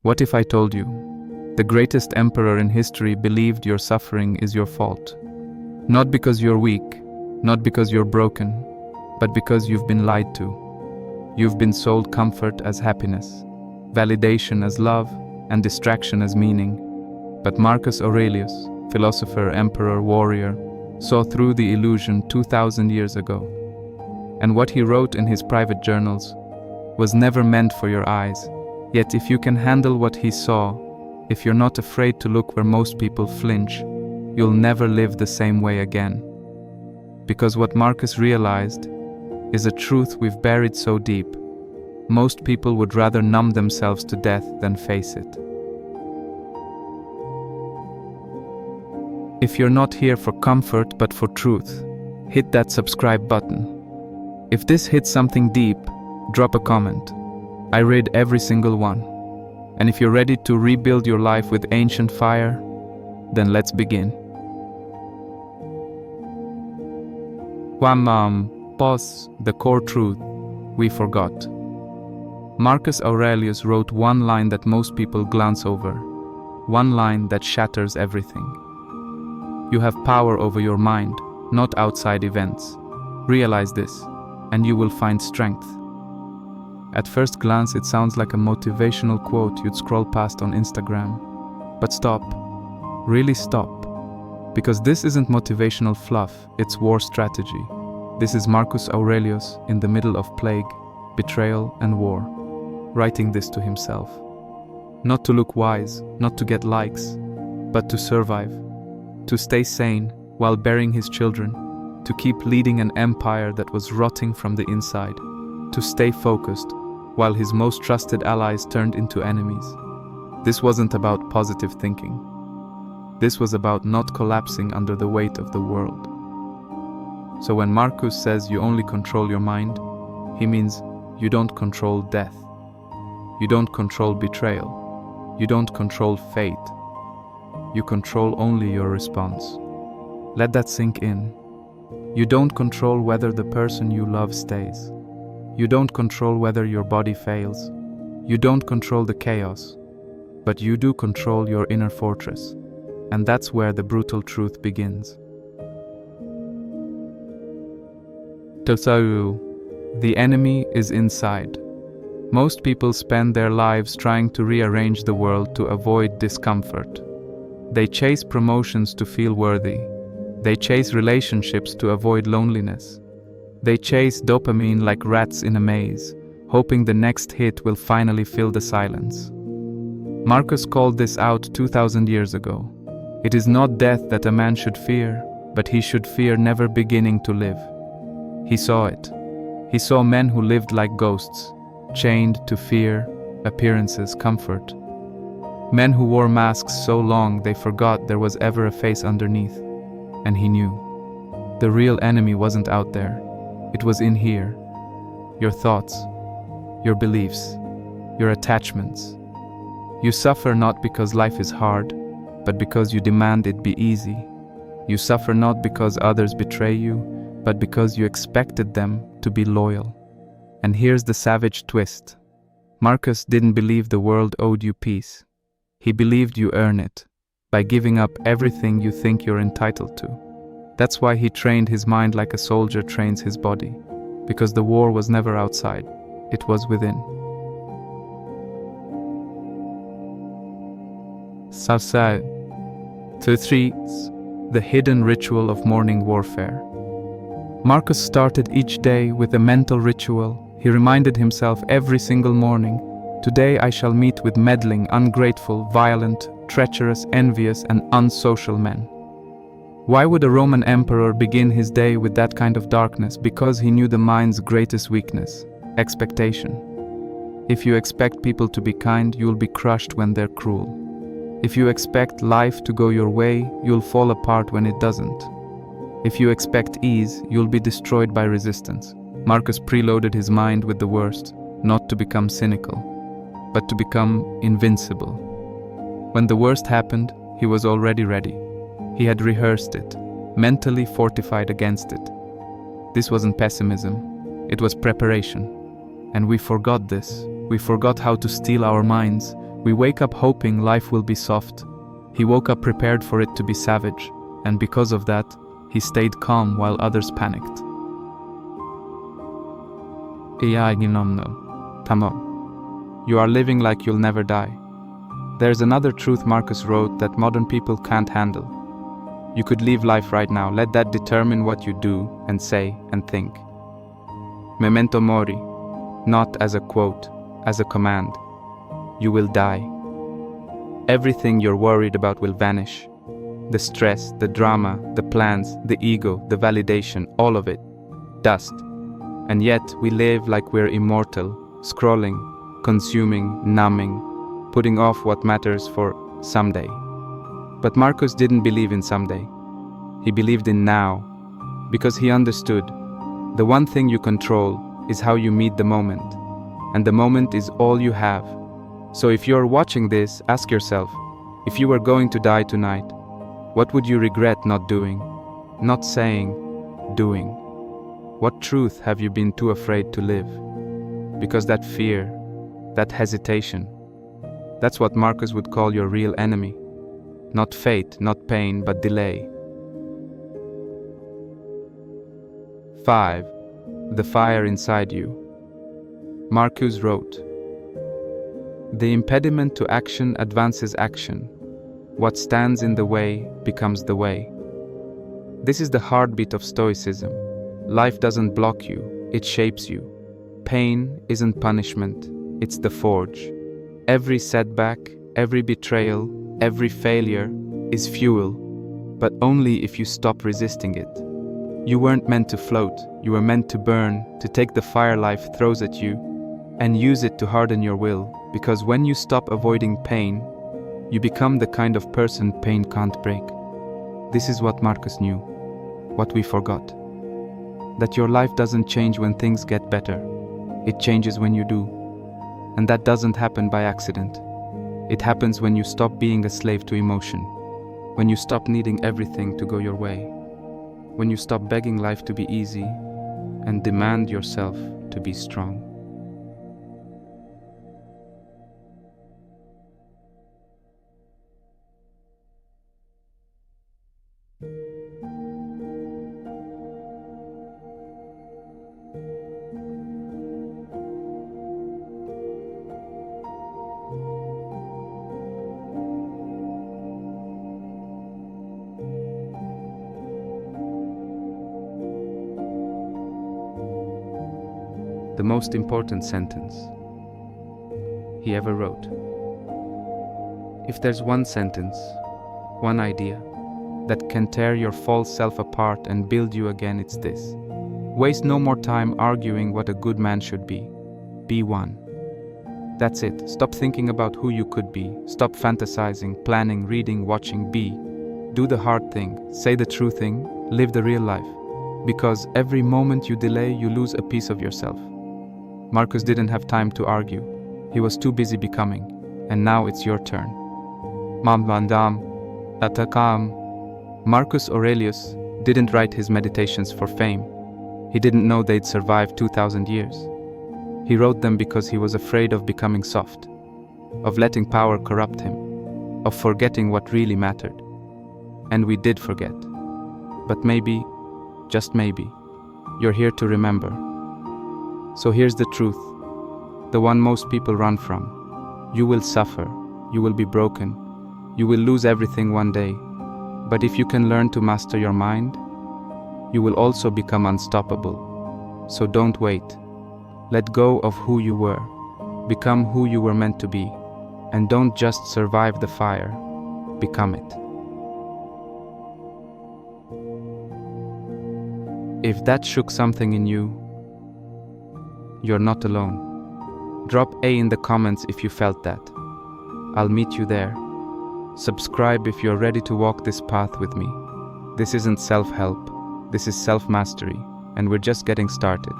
What if I told you, the greatest emperor in history believed your suffering is your fault? Not because you're weak, not because you're broken, but because you've been lied to. You've been sold comfort as happiness, validation as love, and distraction as meaning. But Marcus Aurelius, philosopher, emperor, warrior, saw through the illusion 2,000 years ago. And what he wrote in his private journals was never meant for your eyes. Yet if you can handle what he saw, if you're not afraid to look where most people flinch, you'll never live the same way again. Because what Marcus realized is a truth we've buried so deep, most people would rather numb themselves to death than face it. If you're not here for comfort but for truth, hit that subscribe button. If this hits something deep, drop a comment. I read every single one. And if you're ready to rebuild your life with ancient fire, then let's begin. Pause, the core truth we forgot. Marcus Aurelius wrote one line that most people glance over, one line that shatters everything. You have power over your mind, not outside events. Realize this, and you will find strength. At first glance, it sounds like a motivational quote you'd scroll past on Instagram. But stop. Really stop. Because this isn't motivational fluff, it's war strategy. This is Marcus Aurelius in the middle of plague, betrayal, and war, writing this to himself. Not to look wise, not to get likes, but to survive. To stay sane while burying his children. To keep leading an empire that was rotting from the inside. To stay focused while his most trusted allies turned into enemies. This wasn't about positive thinking. This was about not collapsing under the weight of the world. So when Marcus says you only control your mind, he means you don't control death. You don't control betrayal. You don't control fate. You control only your response. Let that sink in. You don't control whether the person you love stays. You don't control whether your body fails. You don't control the chaos, but you do control your inner fortress. And that's where the brutal truth begins. The enemy is inside. Most people spend their lives trying to rearrange the world to avoid discomfort. They chase promotions to feel worthy. They chase relationships to avoid loneliness. They chase dopamine like rats in a maze, hoping the next hit will finally fill the silence. Marcus called this out 2,000 years ago. It is not death that a man should fear, but he should fear never beginning to live. He saw it. He saw men who lived like ghosts, chained to fear, appearances, comfort. Men who wore masks so long they forgot there was ever a face underneath. And he knew. The real enemy wasn't out there. It was in here. Your thoughts, your beliefs, your attachments. You suffer not because life is hard, but because you demand it be easy. You suffer not because others betray you, but because you expected them to be loyal. And here's the savage twist. Marcus didn't believe the world owed you peace. He believed you earn it, by giving up everything you think you're entitled to. That's why he trained his mind like a soldier trains his body, because the war was never outside, it was within. The hidden ritual of morning warfare. Marcus started each day with a mental ritual. He reminded himself every single morning, today I shall meet with meddling, ungrateful, violent, treacherous, envious, and unsocial men. Why would a Roman emperor begin his day with that kind of darkness? Because he knew the mind's greatest weakness, expectation. If you expect people to be kind, you'll be crushed when they're cruel. If you expect life to go your way, you'll fall apart when it doesn't. If you expect ease, you'll be destroyed by resistance. Marcus preloaded his mind with the worst, not to become cynical, but to become invincible. When the worst happened, he was already ready. He had rehearsed it, mentally fortified against it. This wasn't pessimism, it was preparation. And we forgot this. We forgot how to steel our minds. We wake up hoping life will be soft. He woke up prepared for it to be savage, and because of that, he stayed calm while others panicked. You are living like you'll never die. There's another truth Marcus wrote that modern people can't handle. You could leave life right now. Let that determine what you do and say and think. Memento mori, not as a quote, as a command. You will die. Everything you're worried about will vanish. The stress, the drama, the plans, the ego, the validation, all of it. Dust. And yet we live like we're immortal, scrolling, consuming, numbing, putting off what matters for someday. But Marcus didn't believe in someday. He believed in now, because he understood the one thing you control is how you meet the moment, and the moment is all you have. So if you're watching this, ask yourself, if you were going to die tonight, what would you regret not doing? Not saying, doing. What truth have you been too afraid to live? Because that fear, that hesitation, that's what Marcus would call your real enemy. Not fate, not pain, but delay. 5. The fire inside you. Marcus wrote, "The impediment to action advances action. What stands in the way becomes the way." This is the heartbeat of Stoicism. Life doesn't block you, it shapes you. Pain isn't punishment, it's the forge. Every setback, every betrayal, every failure is fuel, but only if you stop resisting it. You weren't meant to float, you were meant to burn, to take the fire life throws at you, and use it to harden your will, because when you stop avoiding pain, you become the kind of person pain can't break. This is what Marcus knew, what we forgot. That your life doesn't change when things get better, it changes when you do. And that doesn't happen by accident. It happens when you stop being a slave to emotion, when you stop needing everything to go your way, when you stop begging life to be easy and demand yourself to be strong. The most important sentence he ever wrote. If there's one sentence, one idea, that can tear your false self apart and build you again, it's this. Waste no more time arguing what a good man should be. Be one. That's it. Stop thinking about who you could be. Stop fantasizing, planning, reading, watching. Be. Do the hard thing. Say the true thing. Live the real life. Because every moment you delay, you lose a piece of yourself. Marcus didn't have time to argue. He was too busy becoming. And now it's your turn. Marcus Aurelius didn't write his meditations for fame. He didn't know they'd survive 2,000 years. He wrote them because he was afraid of becoming soft, of letting power corrupt him, of forgetting what really mattered. And we did forget. But maybe, just maybe, you're here to remember. So here's the truth, the one most people run from. You will suffer, you will be broken, you will lose everything one day. But if you can learn to master your mind, you will also become unstoppable. So don't wait. Let go of who you were. Become who you were meant to be. And don't just survive the fire, become it. If that shook something in you, you're not alone. Drop A in the comments if you felt that. I'll meet you there. Subscribe if you're ready to walk this path with me. This isn't self-help, this is self-mastery, and we're just getting started.